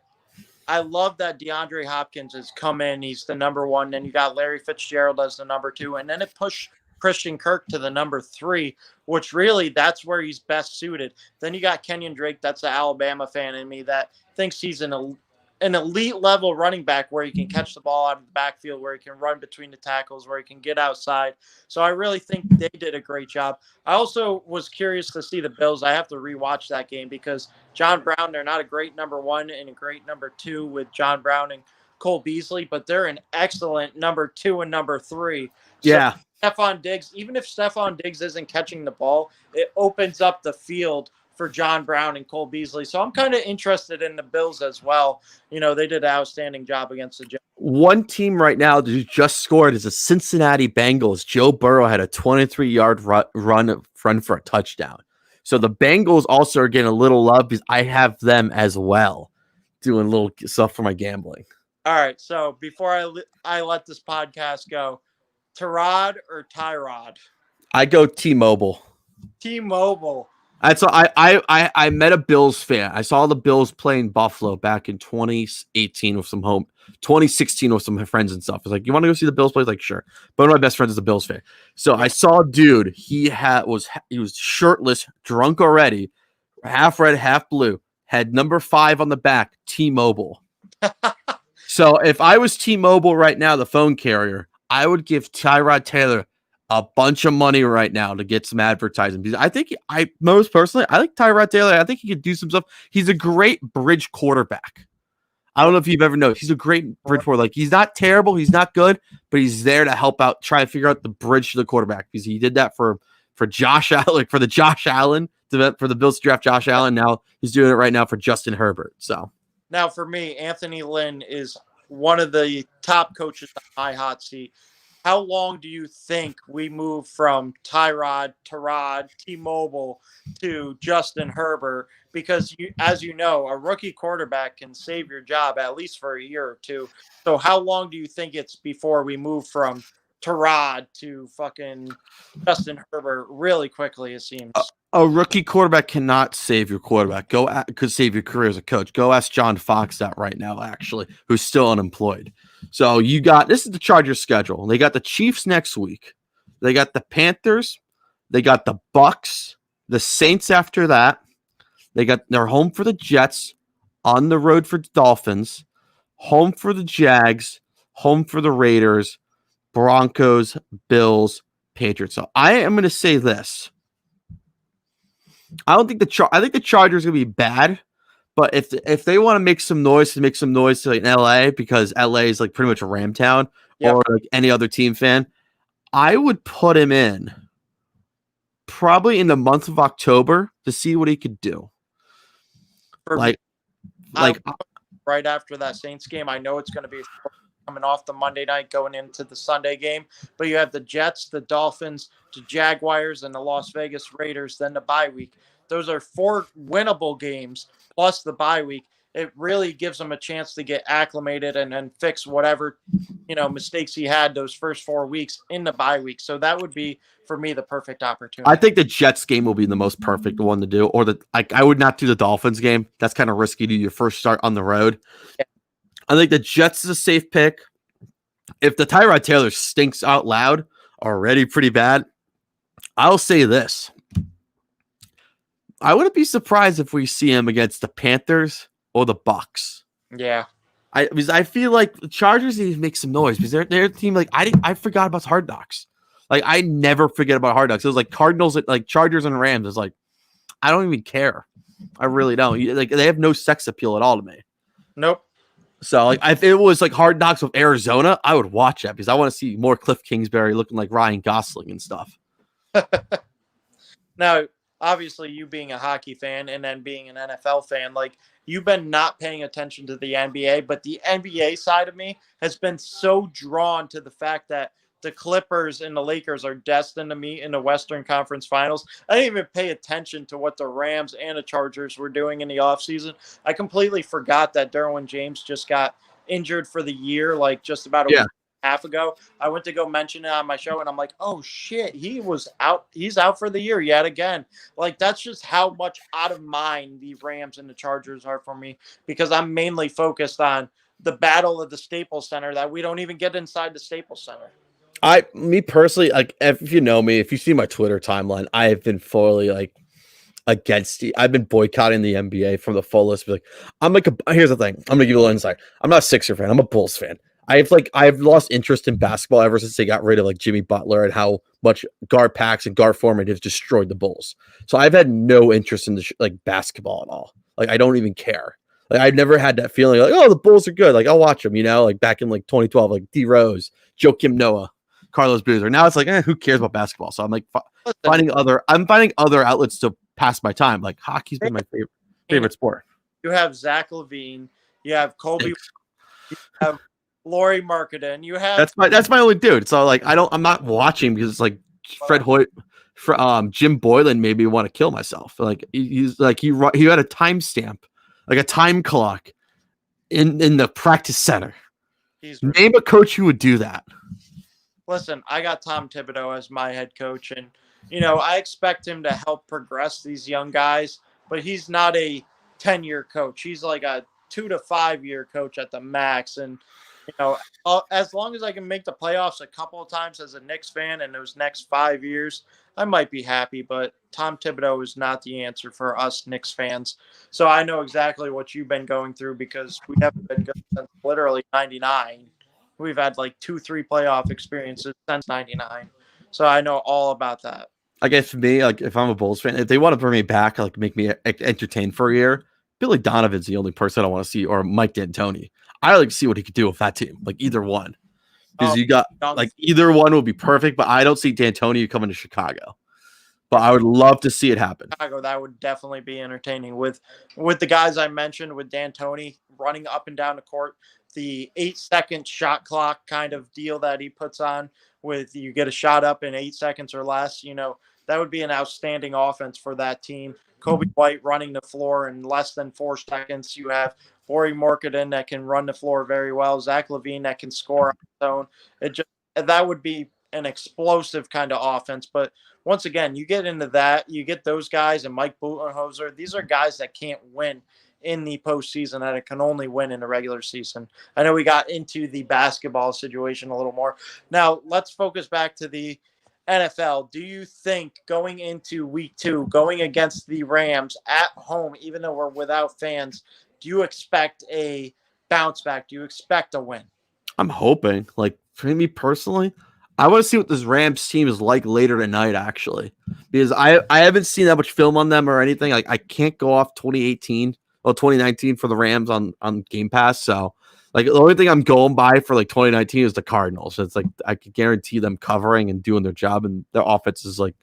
I love that DeAndre Hopkins has come in. He's the number 1. Then you got Larry Fitzgerald as the number 2. And then it pushed Christian Kirk to the number 3, which really that's where he's best suited. Then you got Kenyon Drake. That's the Alabama fan in me that thinks he's an elite level running back where he can catch the ball out of the backfield, where he can run between the tackles, where he can get outside. So I really think they did a great job. I also was curious to see the Bills. I have to rewatch that game because John Brown, they're not a great number 1 and a great number 2 with John Brown and Cole Beasley, but they're an excellent number 2 and number 3. So yeah. Stephon Diggs, even if Stephon Diggs isn't catching the ball, it opens up the field for John Brown and Cole Beasley. So I'm kind of interested in the Bills as well. They did an outstanding job against the Jets. One team right now that just scored is the Cincinnati Bengals. Joe Burrow had a 23-yard run for a touchdown. So the Bengals also are getting a little love because I have them as well, doing a little stuff for my gambling. All right. So before I let this podcast go, Tyrod or Tyrod? I go T-Mobile. T-Mobile. So I met a Bills fan. I saw the Bills playing Buffalo back in 2018 with 2016 with some friends and stuff. I was like, you want to go see the Bills play? Like, sure. But one of my best friends is a Bills fan. So I saw a dude. He was shirtless, drunk already, half red, half blue. Had number 5 on the back, T-Mobile. So if I was T-Mobile right now, the phone carrier, I would give Tyrod Taylor a bunch of money right now to get some advertising because I think most personally, I like Tyrod Taylor. I think he could do some stuff. He's a great bridge quarterback. I don't know if you've ever noticed. He's a great bridge quarterback. He's not terrible. He's not good, but he's there to help out, try to figure out the bridge to the quarterback because he did that for Josh Allen, for the Josh Allen, for the Bills to draft Josh Allen. Now he's doing it right now for Justin Herbert. So now for me, Anthony Lynn is one of the top coaches on my hot seat. How long do you think we move from Tyrod, T-Mobile to Justin Herbert? Because as you know, a rookie quarterback can save your job at least for a year or 2. So how long do you think it's before we move from Tyrod to fucking Justin Herbert really quickly, it seems? A rookie quarterback cannot save your quarterback. Could save your career as a coach. Go ask John Fox that right now, actually, who's still unemployed. So this is the Chargers schedule. They got the Chiefs next week. They got the Panthers. They got the Bucks, the Saints after that. They're home for the Jets, on the road for the Dolphins, home for the Jags, home for the Raiders, Broncos, Bills, Patriots. So I am going to say this. I think the Chargers are going to be bad, but if they want to make some noise in LA, because LA is pretty much a Ram town, or any other team fan, I would put him in probably in the month of October to see what he could do. Right after that Saints game, I know it's going to be coming off the Monday night going into the Sunday game. But you have the Jets, the Dolphins, the Jaguars, and the Las Vegas Raiders, then the bye week. Those are 4 winnable games plus the bye week. It really gives them a chance to get acclimated and fix whatever, mistakes he had those first 4 weeks in the bye week. So that would be, for me, the perfect opportunity. I think the Jets game will be the most perfect one to do. Or I would not do the Dolphins game. That's kind of risky to do your first start on the road. Yeah. I think the Jets is a safe pick. If the Tyrod Taylor stinks out loud, already pretty bad, I'll say this. I wouldn't be surprised if we see him against the Panthers or the Bucks. Yeah. Because I feel like the Chargers need to make some noise because they're a team like I forgot about Hard Knocks. Like I never forget about Hard Knocks. It was like Cardinals, like Chargers and Rams. It's like I don't even care. I really don't. Like they have no sex appeal at all to me. Nope. So like if it was like Hard Knocks with Arizona, I would watch that because I want to see more Cliff Kingsbury looking like Ryan Gosling and stuff. Now, obviously, you being a hockey fan and then being an NFL fan, like you've been not paying attention to the NBA, but the NBA side of me has been so drawn to the fact that the Clippers and the Lakers are destined to meet in the Western Conference Finals. I didn't even pay attention to what the Rams and the Chargers were doing in the offseason. I completely forgot that Derwin James just got injured for the year, like just about a week and a half ago. I went to go mention it on my show, and I'm like, oh, shit, he was out. He's out for the year yet again. Like, that's just how much out of mind the Rams and the Chargers are for me because I'm mainly focused on the battle of the Staples Center that we don't even get inside the Staples Center. Me personally, like if you know me, if you see my Twitter timeline, I have been fully like against it. I've been boycotting the NBA from the fullest. Like here's the thing. I'm gonna give you a little insight. I'm not a Sixer fan. I'm a Bulls fan. I've lost interest in basketball ever since they got rid of like Jimmy Butler and how much Gar Pax and Gar Forman have destroyed the Bulls. So I've had no interest in like basketball at all. Like I don't even care. Like I've never had that feeling like, oh, the Bulls are good. Like I'll watch them, like back in like 2012, like D Rose, Joakim Noah, Carlos Boozer. Now it's like, who cares about basketball? So I'm like finding other outlets to pass my time. Like hockey's been my favorite sport. You have Zach LaVine, you have Kobe, you have Lauri Markkanen, you have that's my only dude. So like I'm not watching because it's like Fred Hoyt, Jim Boylan made me want to kill myself. Like he's like he had a timestamp, like a time clock in the practice center. Name a coach who would do that. Listen, I got Tom Thibodeau as my head coach, and I expect him to help progress these young guys, but he's not a 10-year coach. He's like a 2 to 5 year coach at the max. And as long as I can make the playoffs a couple of times as a Knicks fan in those next 5 years, I might be happy. But Tom Thibodeau is not the answer for us Knicks fans. So I know exactly what you've been going through because we haven't been good since literally '99. We've had like 2-3 playoff experiences since '99. So I know all about that. I guess for me, like if I'm a Bulls fan, if they want to bring me back, like make me entertained for a year, Billy Donovan's the only person I want to see, or Mike D'Antoni. I like to see what he could do with that team, like either one. Because you got like either one would be perfect, but I don't see D'Antoni coming to Chicago. But I would love to see it happen. Chicago, that would definitely be entertaining with the guys I mentioned, with D'Antoni running up and down the court, the 8-second shot clock kind of deal that he puts on with you get a shot up in 8 seconds or less. That would be an outstanding offense for that team. Kobe White running the floor in less than 4 seconds. You have Lauri Markkanen that can run the floor very well. Zach LaVine that can score on his own. That would be an explosive kind of offense. But once again, you get into that, you get those guys and Mike Budenholzer. These are guys that can't win in the postseason, and it can only win in the regular season. I know we got into the basketball situation a little more. Now let's focus back to the NFL. Do you think going into week 2, going against the Rams at home, even though we're without fans, do you expect a bounce back? Do you expect a win? I'm hoping. Like for me personally, I want to see what this Rams team is like later tonight, actually, because I haven't seen that much film on them or anything. Like I can't go off 2019 for the Rams on Game Pass. So like the only thing I'm going by for like 2019 is the Cardinals. So it's like I could guarantee them covering and doing their job, and their offense is like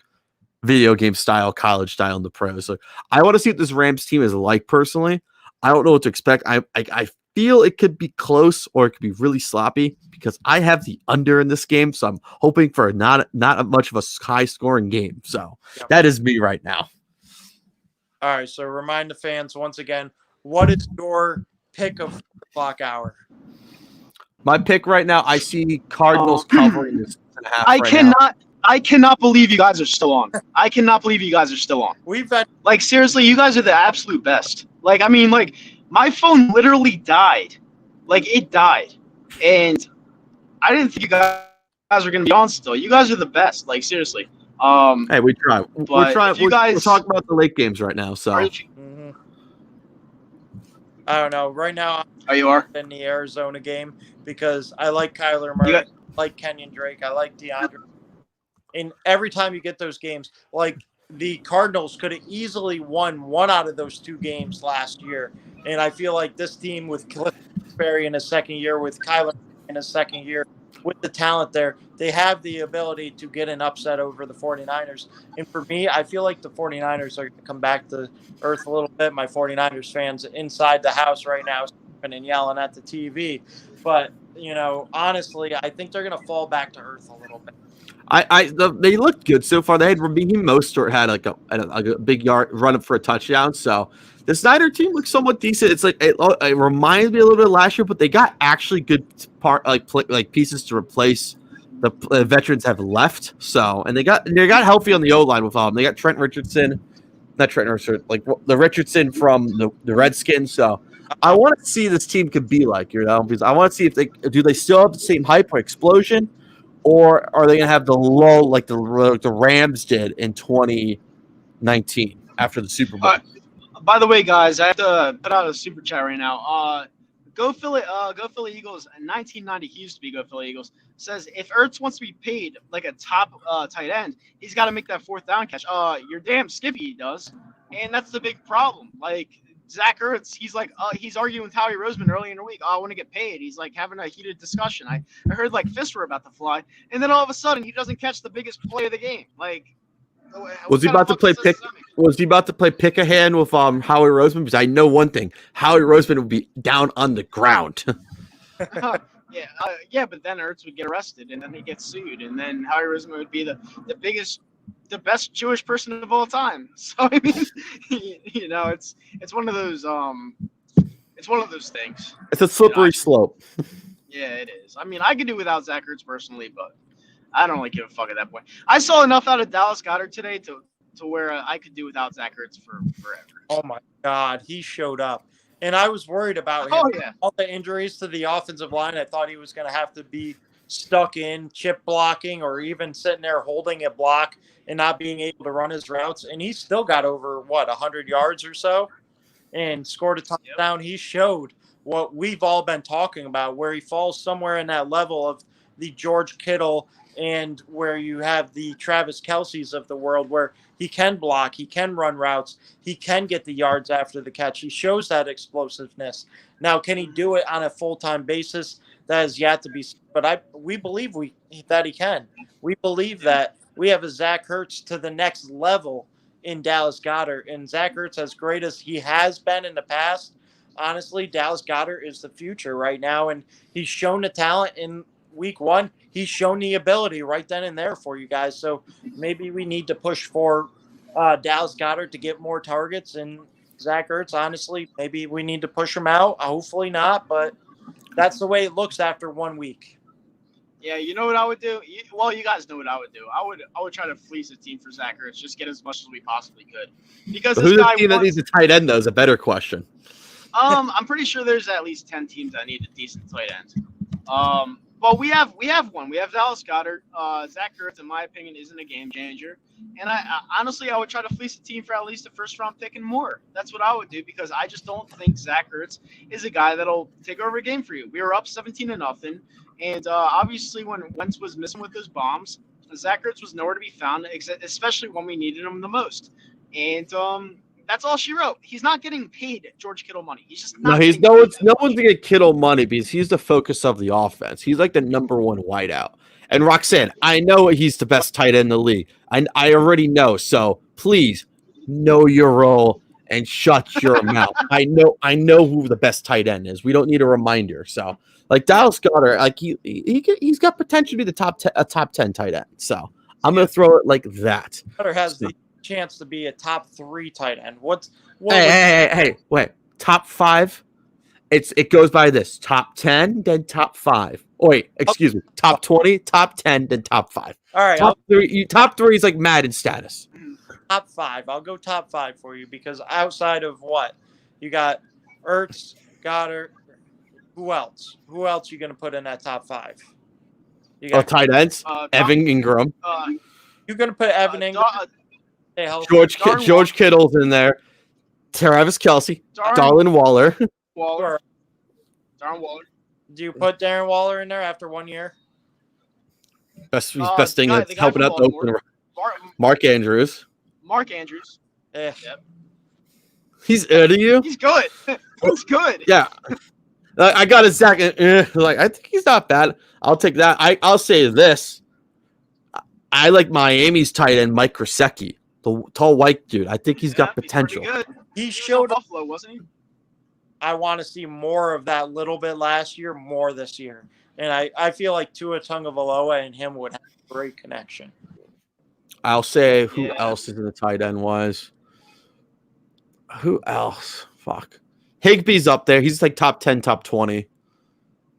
video game style, college style in the pros. So I want to see what this Rams team is like personally. I don't know what to expect. I feel it could be close or it could be really sloppy because I have the under in this game. So I'm hoping for not much of a high scoring game. So that is me right now. All right. So remind the fans once again, what is your pick of clock hour? My pick right now, I see Cardinals covering this 6.5 I cannot believe you guys are still on. I cannot believe you guys are still on. We've been Like, seriously, you guys are the absolute best. Like, I mean, like, my phone literally died. Like, it died. And I didn't think you guys were going to be on still. You guys are the best. Like, seriously. Hey, we try. We're trying. We're talking about the late games right now. So I don't know. Right now, you are in the Arizona game because I like Kyler Murray, I like Kenyon Drake, I like DeAndre. And every time you get those games, like the Cardinals could have easily won one out of those 2 games last year. And I feel like this team with Cliff Berry in his second year, with Kyler in his second year, with the talent there, they have the ability to get an upset over the 49ers. And for me, I feel like the 49ers are going to come back to earth a little bit. My 49ers fans inside the house right now and yelling at the TV. But, you know, honestly, I think they're going to fall back to earth a little bit. They looked good so far. They had Raheem Mostert had like a big yard run up for a touchdown. So the Snyder team looks somewhat decent. It's like it reminds me a little bit of last year, but they got actually good pieces to replace the veterans have left. So and they got healthy on the O line with them. They got Trent Richardson, not Trent Richardson, like the Richardson from the Redskins. So I want to see this team could be like, you know, because I want to see if they still have the same hype or explosion. Or are they going to have the lull like the Rams did in 2019 after the Super Bowl? By the way, guys, I have to put out a super chat right now. Go Philly Eagles. In 1990, he used to be Go Philly Eagles. Says if Ertz wants to be paid like a top tight end, he's got to make that 4th down catch. You're damn skippy he does, and that's the big problem. Like Zach Ertz, he's like he's arguing with Howie Roseman early in the week. I want to get paid. He's like having a heated discussion. I heard like fists were about to fly, and then all of a sudden he doesn't catch the biggest play of the game. Like, was he about to play pick a hand with Howie Roseman? Because I know one thing: Howie Roseman would be down on the ground. Yeah, but then Ertz would get arrested, and then he gets sued, and then Howie Roseman would be the best Jewish person of all time. So I mean, you know, it's one of those things. It's a slippery slope. Yeah, it is. I mean, I could do without Zach Ertz personally, but I don't really give a fuck at that point. I saw enough out of Dallas Goedert today to where I could do without Zach Ertz for forever. Oh my God, he showed up. And I was worried about him. Oh, yeah. All the injuries to the offensive line, I thought he was going to have to be stuck in chip blocking or even sitting there holding a block and not being able to run his routes. And he still got over, 100 yards or so and scored a touchdown. Yep. He showed what we've all been talking about, where he falls somewhere in that level of the George Kittle and where you have the Travis Kelce's of the world, where he can block, he can run routes, he can get the yards after the catch. He shows that explosiveness. Now, can he do it on a full-time basis? That is yet to be seen. But we believe that he can. We believe that we have a Zach Ertz to the next level in Dallas Goedert. And Zach Ertz, as great as he has been in the past, honestly, Dallas Goedert is the future right now. And he's shown the talent in week 1. He's shown the ability right then and there for you guys. So maybe we need to push for Dallas Goedert to get more targets. And Zach Ertz, honestly, maybe we need to push him out. Hopefully not, but that's the way it looks after 1 week. Yeah, you know what I would do? Well, you guys know what I would do. I would try to fleece a team for Zach Ertz, just get as much as we possibly could. Because who's the team that needs a tight end, though, is a better question. I'm pretty sure there's at least 10 teams that need a decent tight end. But we have one. We have Dallas Goedert. Zach Ertz, in my opinion, isn't a game changer. And I honestly, I would try to fleece a team for at least a first-round pick and more. That's what I would do, because I just don't think Zach Ertz is a guy that'll take over a game for you. We were up 17-0, and obviously when Wentz was missing with those bombs, Zach Ertz was nowhere to be found, especially when we needed him the most. And that's all she wrote. He's not getting paid George Kittle money. He's just not. No one's going to get Kittle money because he's the focus of the offense. He's like the number 1 wideout. And Roxanne, I know he's the best tight end in the league. I already know. So please know your role and shut your mouth. I know who the best tight end is. We don't need a reminder. So, like Dallas Goedert, like he's got potential to be a top 10 tight end. So I'm gonna throw it like that. Goddard has the chance to be a top 3 tight end. Hey, wait, top 5. It goes by this: top 10, then top 5. Oh, wait, excuse me, top 20, top 10, then top 5. All right, top 3 is like Madden status. Top 5. I'll go top 5 for you because outside of what you got, Ertz, Goddard. Who else? Who else you gonna put in that top 5? You got tight ends. Evan Ingram. You're gonna put Evan Ingram. George Kittle's in there. Travis Kelce. Darren Waller. Darren Waller. Do you put Darren Waller in there after 1 year? Best thing that's helping out the opener. Mark Andrews. Yep. He's out of you. He's good. He's good. Yeah. I got a second. Like I think he's not bad. I'll take that. I'll say this. I like Miami's tight end Mike Gesicki, the tall white dude. I think he's got potential. He showed Buffalo, wasn't he? I want to see more of that little bit last year, more this year. And I feel like Tua Tagovailoa and him would have a great connection. I'll say who else is in the tight end wise. Who else? Fuck. Higbee's up there. He's like top 10, top 20.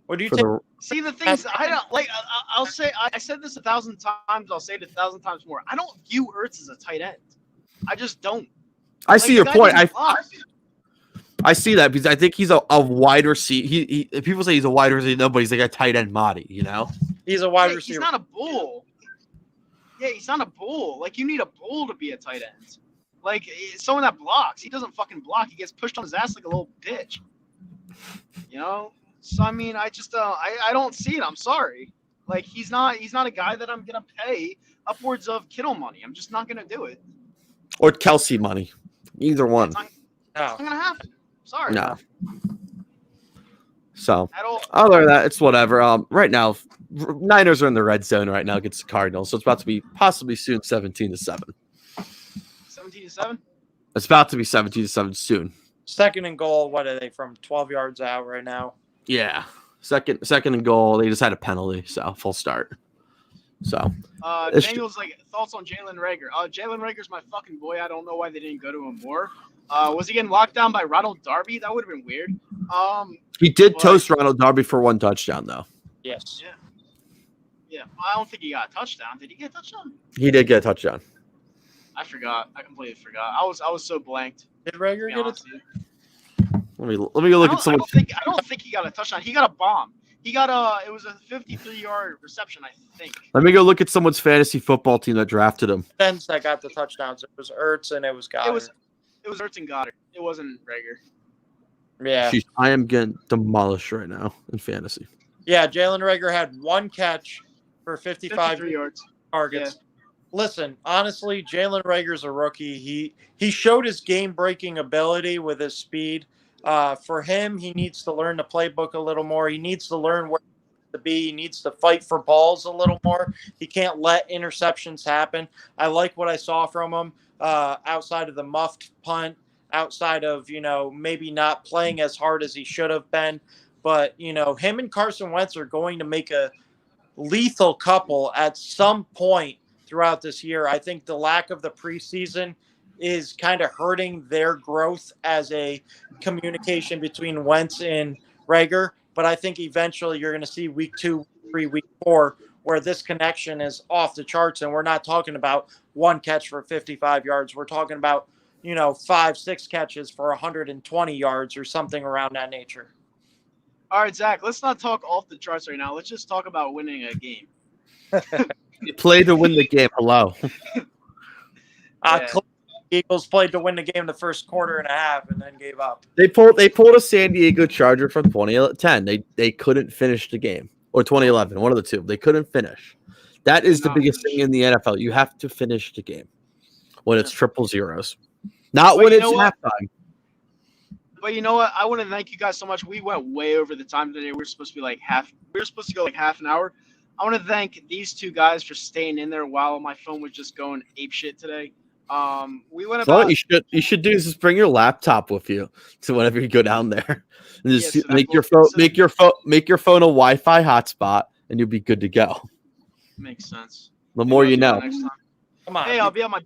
What do you think? See, the thing is, I don't like. I'll say I said this 1,000 times. I'll say it 1,000 times more. I don't view Ertz as a tight end. I just don't. I see your point. I see that because I think he's a wide receiver. He people say he's a wide receiver, no, but he's like a tight end body. You know, he's a wide receiver. He's not a bull. Yeah, he's not a bull. Like you need a bull to be a tight end. Like someone that blocks. He doesn't fucking block. He gets pushed on his ass like a little bitch. You know. So I mean, I just I don't see it. I'm sorry. Like he's not a guy that I'm gonna pay upwards of Kittle money. I'm just not gonna do it. Or Kelsey money. Either one. It's not gonna happen. Sorry. No. So other than that, it's whatever. Right now, Niners are in the red zone right now against the Cardinals, so it's about to be possibly soon 17-7. 17-7. It's about to be 17-7 soon. Second and goal. What are they from 12 yards out right now? Yeah, second and goal. They just had a penalty, so full start. So, Daniel's like thoughts on Jalen Reagor. Jalen Rager's my fucking boy. I don't know why they didn't go to him more. Was he getting locked down by Ronald Darby? That would have been weird. He did toast Ronald Darby for 1 touchdown, though. Yes. Yeah. I don't think he got a touchdown. Did he get a touchdown? He did get a touchdown. I forgot. I completely forgot. I was so blanked. Did Reagor get it? Let me go look at someone. I don't think he got a touchdown. He got a bomb. He got it was a 53-yard reception, I think. Let me go look at someone's fantasy football team that drafted him. Benz that got the touchdowns. It was Ertz and it was Goddard. It was Ertz and Goddard. It wasn't Reagor. Yeah. Jeez, I am getting demolished right now in fantasy. Yeah, Jalen Reagor had 1 catch for 53 yards. Targets. Yeah. Listen, honestly, Jalen Reagor's a rookie. He showed his game-breaking ability with his speed. For him, he needs to learn the playbook a little more. He needs to learn where to be. He needs to fight for balls a little more. He can't let interceptions happen. I like what I saw from him outside of the muffed punt, outside of, maybe not playing as hard as he should have been. But, him and Carson Wentz are going to make a lethal couple at some point throughout this year. I think the lack of the preseason is kind of hurting their growth as a communication between Wentz and Reagor. But I think eventually you're going to see week 2, 3, week 4, where this connection is off the charts. And we're not talking about 1 catch for 55 yards. We're talking about, 5, 6 catches for 120 yards or something around that nature. All right, Zach, let's not talk off the charts right now. Let's just talk about winning a game. You play to win the game. Hello. Eagles played to win the game the first quarter and a half and then gave up. They pulled a San Diego Charger from 2010. They couldn't finish the game. Or 2011, one of the two. They couldn't finish. That is the biggest thing in the NFL. You have to finish the game when it's 0-0s. Not when it's halftime. But you know what? I want to thank you guys so much. We went way over the time today. We were supposed to go like half an hour. I want to thank these two guys for staying in there while my phone was just going ape shit today. We went So about. what you should do is just bring your laptop with you to whenever you go down there, and just Yeah, so make that your will- phone so- make your phone a Wi-Fi hotspot, and you'll be good to go. Makes sense. The Maybe more I'll you do that know. next time. Come on. Hey, I'll be at my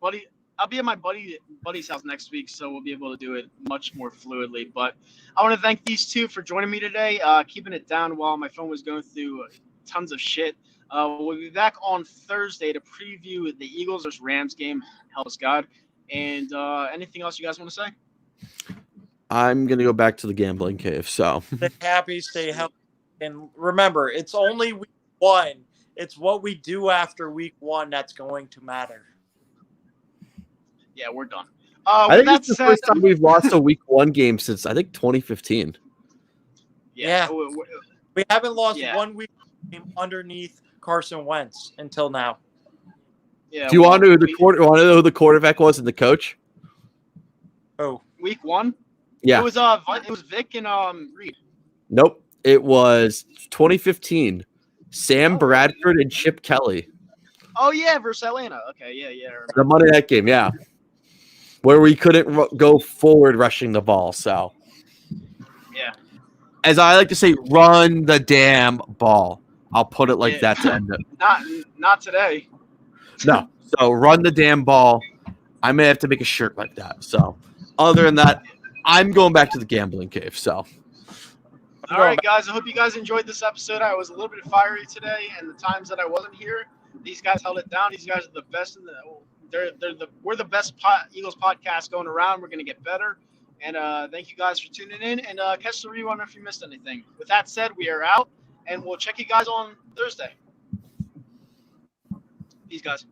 buddy's house next week, so we'll be able to do it much more fluidly. But I want to thank these two for joining me today, keeping it down while my phone was going through tons of shit. We'll be back on Thursday to preview the Eagles vs. Rams game. Help us God. And anything else you guys want to say? I'm gonna go back to the gambling cave. So Stay happy, stay healthy. And remember, it's only week 1. It's what we do after week 1 that's going to matter. Yeah, we're done. I With think it's that the said, first time we've lost a week 1 game since I think 2015. Yeah. We haven't lost Yeah. one week game underneath Carson Wentz until now. Yeah. Do you want to know who the quarterback was and the coach? Oh, Week 1? Yeah. It was Vic and Reed. Nope. It was 2015. Sam Bradford and Chip Kelly. Oh yeah, versus Atlanta. Okay, yeah. I remember. The Monday night game, yeah. Where we couldn't go forward rushing the ball. So, Yeah. as I like to say, run the damn ball. I'll put it like Yeah. that to end it. Not today. No. So, run the damn ball. I may have to make a shirt like that. So, other than that, I'm going back to the gambling cave. So, All right, guys. I hope you guys enjoyed this episode. I was a little bit fiery today, and the times that I wasn't here, these guys held it down. These guys are the best in the. We're the best Eagles podcast going around. We're gonna get better. And thank you guys for tuning in. And catch the rerun if you missed anything. With that said, we are out, and we'll check you guys on Thursday. Peace, guys.